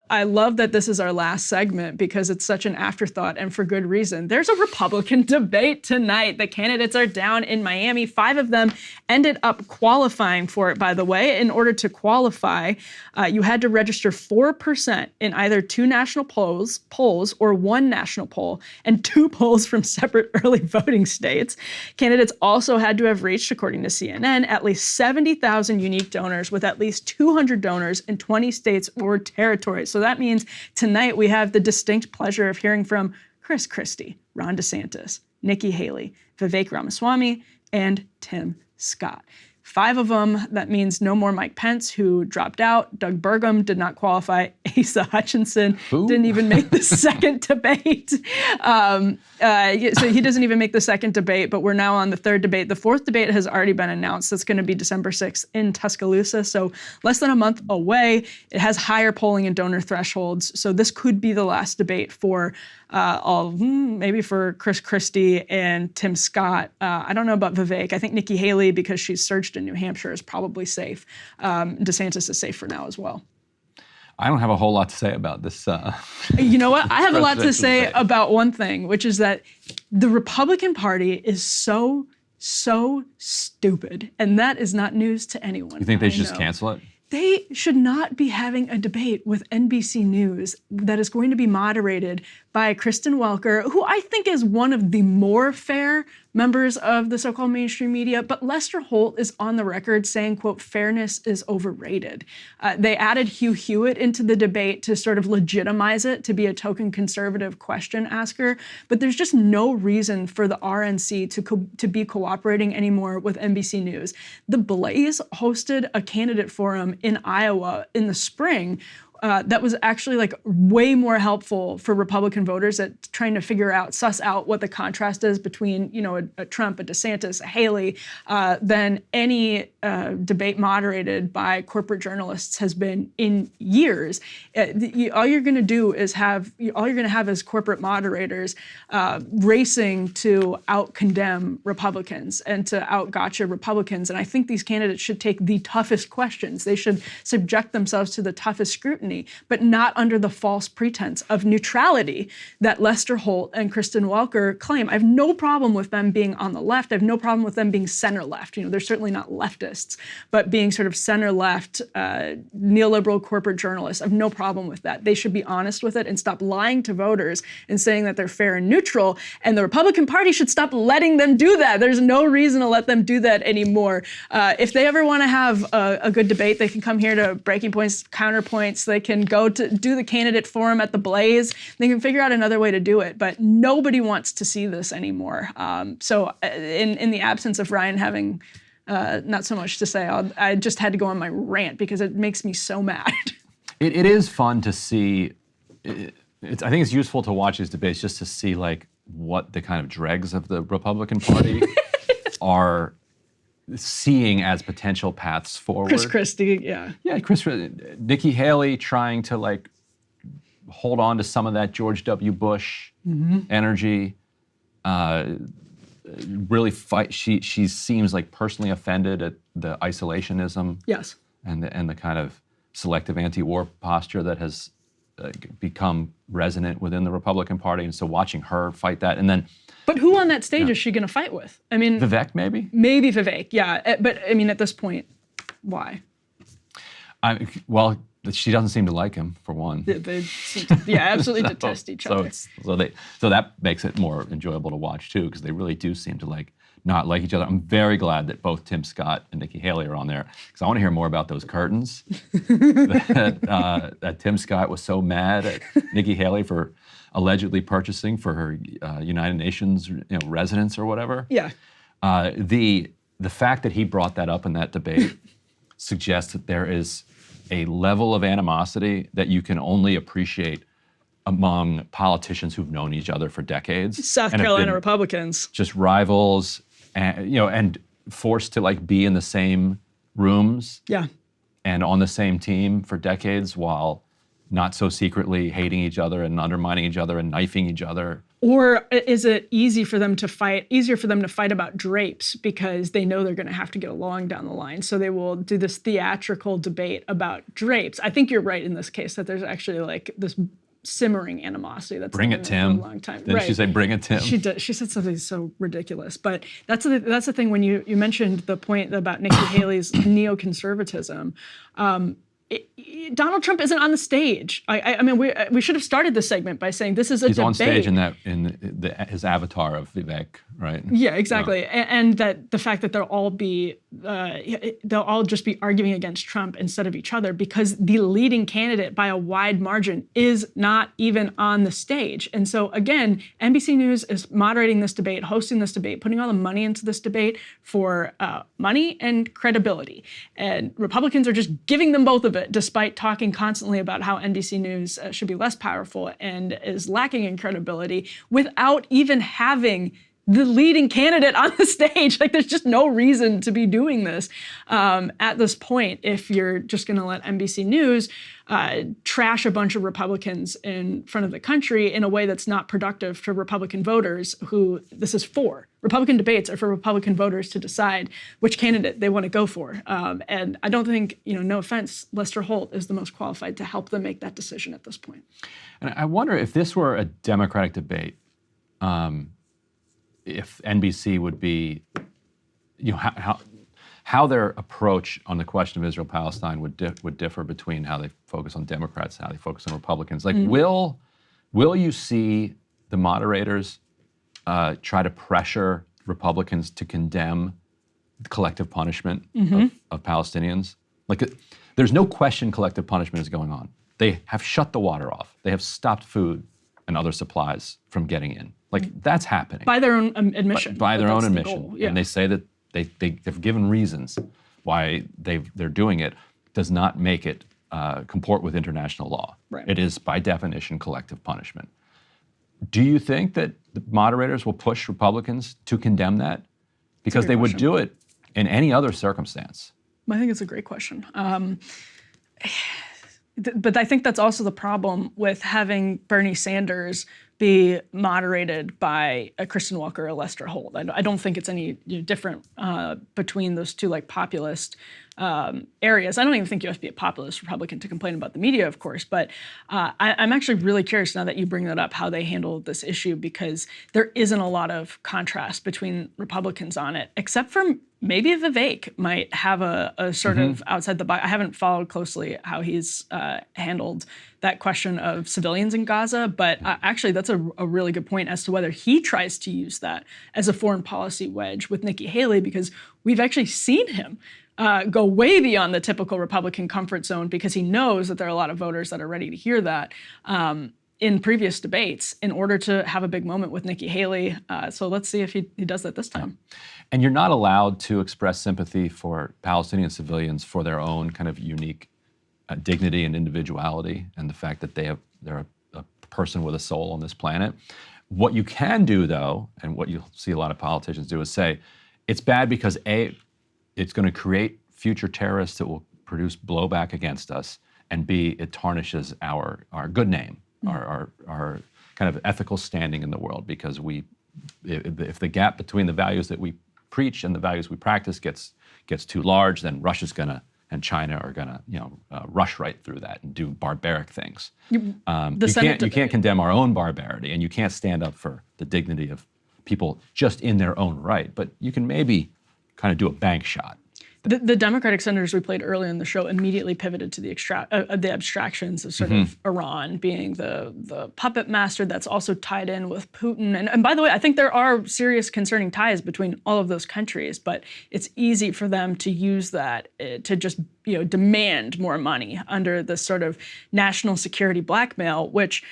I love that this is our last segment because it's such an afterthought and for good reason. There's a Republican debate tonight. The candidates are down in Miami. 5 of them ended up qualifying for it, by the way. In order to qualify, you had to register 4% in either 2 national polls or 1 national poll and 2 polls from separate early voting states. Candidates also had to have reached, according to CNN, at least 70,000 unique donors with at least 200 donors in 20 states or territories. So that means tonight we have the distinct pleasure of hearing from Chris Christie, Ron DeSantis, Nikki Haley, Vivek Ramaswamy, and Tim Scott. 5 of them, that means no more Mike Pence, who dropped out. Doug Burgum did not qualify. Asa Hutchinson didn't even make the second debate. So he doesn't even make the second debate, but we're now on the 3rd debate. The 4th debate has already been announced. That's going to be December 6th in Tuscaloosa, so less than a month away. It has higher polling and donor thresholds, so this could be the last debate for maybe for Chris Christie and Tim Scott. I don't know about Vivek. I think Nikki Haley, because she's surged in New Hampshire, is probably safe. DeSantis is safe for now as well. I don't have a whole lot to say about this. You know what? I have a lot to say about one thing, which is that the Republican Party is so stupid. And that is not news to anyone. You think they should just cancel it? They should not be having a debate with NBC News that is going to be moderated by Kristen Welker, who I think is one of the more fair members of the so-called mainstream media, but Lester Holt is on the record saying, quote, fairness is overrated. They added Hugh Hewitt into the debate to sort of legitimize it, to be a token conservative question asker, but there's just no reason for the RNC to be cooperating anymore with NBC News. The Blaze hosted a candidate forum in Iowa in the spring that was actually like way more helpful for Republican voters at trying to suss out what the contrast is between, you know, a Trump, a DeSantis, a Haley, than any debate moderated by corporate journalists has been in years. All you're going to have is corporate moderators racing to out-condemn Republicans and to out-gotcha Republicans. And I think these candidates should take the toughest questions. They should subject themselves to the toughest scrutiny, but not under the false pretense of neutrality that Lester Holt and Kristen Welker claim. I have no problem with them being on the left. I have no problem with them being center-left. You know, they're certainly not leftists, but being sort of center-left, neoliberal corporate journalists. I have no problem with that. They should be honest with it and stop lying to voters and saying that they're fair and neutral. And the Republican Party should stop letting them do that. There's no reason to let them do that anymore. If they ever want to have a good debate, they can come here to Breaking Points, Counterpoints. They can go to do the candidate forum at the Blaze. They can figure out another way to do it, but nobody wants to see this anymore. So in the absence of Ryan having not so much to say, I just had to go on my rant because it makes me so mad. It is fun to see. I think it's useful to watch these debates just to see like what the kind of dregs of the Republican Party are seeing as potential paths forward. Chris Christie, yeah. Yeah, Nikki Haley trying to like hold on to some of that George W. Bush energy. Really fight. She seems like personally offended at the isolationism. Yes. And the kind of selective anti-war posture that has become resonant within the Republican Party. And so watching her fight that, and then. But who on that stage is she going to fight with? I mean, Vivek, maybe? Maybe Vivek, yeah. But I mean, at this point, why? Well, she doesn't seem to like him, for one. They seem to, absolutely detest each other. So that makes it more enjoyable to watch, too, because they really do seem to not like each other. I'm very glad that both Tim Scott and Nikki Haley are on there, because I want to hear more about those curtains that Tim Scott was so mad at Nikki Haley for allegedly purchasing for her United Nations residence or whatever. Yeah. The fact that he brought that up in that debate suggests that there is a level of animosity that you can only appreciate among politicians who've known each other for decades. South Carolina Republicans. Just rivals, and forced to be in the same rooms. Yeah. And on the same team for decades while not so secretly hating each other and undermining each other and knifing each other? Or is it easier for them to fight about drapes because they know they're going to have to get along down the line? So they will do this theatrical debate about drapes. I think you're right in this case that there's actually like this simmering animosity that's been there for a long time. Didn't she say bring it, Tim? She did. She said something so ridiculous. But that's the thing when you mentioned the point about Nikki Haley's neoconservatism. Donald Trump isn't on the stage. I mean, we should have started this segment by saying this is a debate. He's on stage in his avatar of Vivek, right? Yeah, exactly. And that the fact that they'll all just be arguing against Trump instead of each other because the leading candidate by a wide margin is not even on the stage. And so again, NBC News is moderating this debate, hosting this debate, putting all the money into this debate for money and credibility. And Republicans are just giving them both of it, despite talking constantly about how NBC News should be less powerful and is lacking in credibility without even having the leading candidate on the stage. Like, there's just no reason to be doing this at this point if you're just going to let NBC News trash a bunch of Republicans in front of the country in a way that's not productive to Republican voters who this is for. Republican debates are for Republican voters to decide which candidate they want to go for. And I don't think, no offense, Lester Holt is the most qualified to help them make that decision at this point. And I wonder if this were a Democratic debate, if NBC would be, how their approach on the question of Israel-Palestine would differ between how they focus on Democrats and how they focus on Republicans. Like, will you see the moderators try to pressure Republicans to condemn collective punishment of Palestinians? Like, there's no question collective punishment is going on. They have shut the water off. They have stopped food and other supplies from getting in. Like, that's happening. By their own admission. By their own admission. Yeah. And they say that they've given reasons why they're doing it. Does not make it comport with international law. Right. It is, by definition, collective punishment. Do you think that the moderators will push Republicans to condemn that? Because they would do it in any other circumstance. I think it's a great question. But I think that's also the problem with having Bernie Sanders be moderated by a Kristen Welker or Lester Holt. I don't think it's any different between those two populist areas. I don't even think you have to be a populist Republican to complain about the media, of course, but I'm actually really curious now that you bring that up, how they handle this issue, because there isn't a lot of contrast between Republicans on it, except for maybe Vivek might have a sort of outside the box. I haven't followed closely how he's handled that question of civilians in Gaza, but actually that's a really good point as to whether he tries to use that as a foreign policy wedge with Nikki Haley, because we've actually seen him go way beyond the typical Republican comfort zone because he knows that there are a lot of voters that are ready to hear that in previous debates in order to have a big moment with Nikki Haley. So let's see if he does that this time. And you're not allowed to express sympathy for Palestinian civilians for their own kind of unique dignity and individuality and the fact that they're a person with a soul on this planet. What you can do, though, and what you'll see a lot of politicians do, is say, it's bad because A, it's going to create future terrorists that will produce blowback against us, and B, it tarnishes our good name, our kind of ethical standing in the world, because if the gap between the values that we preach and the values we practice gets too large, then Russia's gonna and China are gonna rush right through that and do barbaric things. You can't condemn our own barbarity, and you can't stand up for the dignity of people just in their own right, but you can maybe kind of do a bank shot. The Democratic senators we played earlier in the show immediately pivoted to the abstractions of sort of Iran being the puppet master that's also tied in with Putin. And by the way, I think there are serious concerning ties between all of those countries, but it's easy for them to use that to just demand more money under this sort of national security blackmail, which,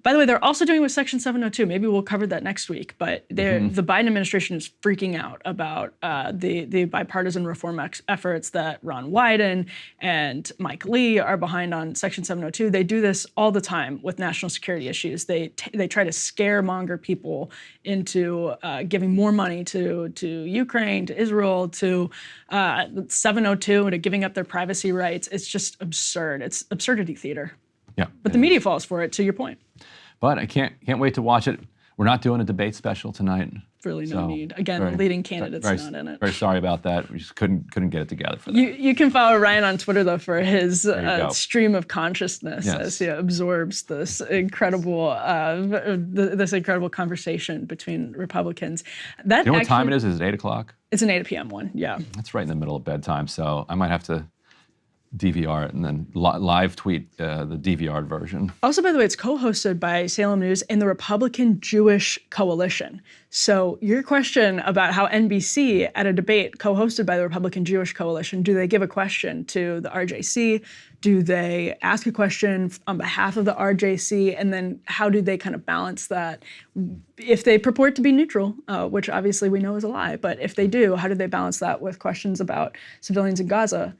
by the way, they're also doing with Section 702. Maybe we'll cover that next week. But the Biden administration is freaking out about the bipartisan reform efforts that Ron Wyden and Mike Lee are behind on Section 702. They do this all the time with national security issues. They try to scaremonger people into giving more money to Ukraine, to Israel, to 702, and to giving up their privacy rights. It's just absurd. It's absurdity theater. Yeah. But the media falls for it, to your point. But I can't wait to watch it. We're not doing a debate special tonight. Really no need. Again, the leading candidate's not in it. Very sorry about that. We just couldn't get it together for that. You can follow Ryan on Twitter, though, for his stream of consciousness as he absorbs this incredible conversation between Republicans. You know what time it is? Is it 8 o'clock? It's an 8 p.m. one, yeah. That's right in the middle of bedtime, so I might have to DVR it and then live tweet the DVR'd version. Also, by the way, it's co-hosted by Salem News and the Republican Jewish Coalition. So your question about how NBC at a debate co-hosted by the Republican Jewish Coalition, do they give a question to the RJC? Do they ask a question on behalf of the RJC? And then how do they kind of balance that? If they purport to be neutral, which obviously we know is a lie, but if they do, how do they balance that with questions about civilians in Gaza?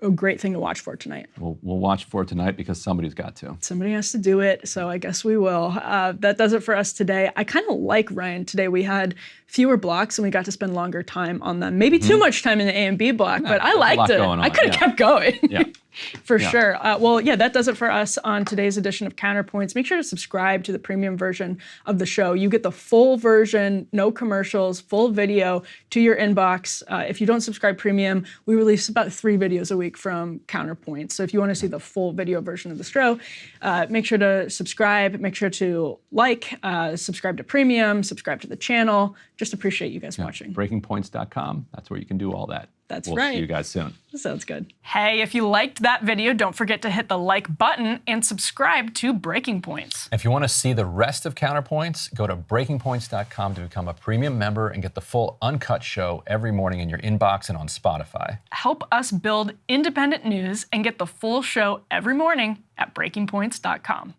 A great thing to watch for tonight. We'll watch for it tonight because somebody's got to. Somebody has to do it, so I guess we will. That does it for us today. I kind of like, Ryan, today we had fewer blocks and we got to spend longer time on them. Maybe too much time in the A and B block, but I liked it. I could have kept going. Yeah. For sure. Well, yeah, that does it for us on today's edition of Counterpoints. Make sure to subscribe to the premium version of the show. You get the full version, no commercials, full video to your inbox. If you don't subscribe premium, we release about 3 videos a week from Counterpoints. So if you want to see the full video version of the show, make sure to subscribe. Make sure to subscribe to premium, subscribe to the channel. Just appreciate you guys watching. BreakingPoints.com. That's where you can do all that. That's right. We'll see you guys soon. Sounds good. Hey, if you liked that video, don't forget to hit the like button and subscribe to Breaking Points. If you want to see the rest of Counterpoints, go to BreakingPoints.com to become a premium member and get the full uncut show every morning in your inbox and on Spotify. Help us build independent news and get the full show every morning at BreakingPoints.com.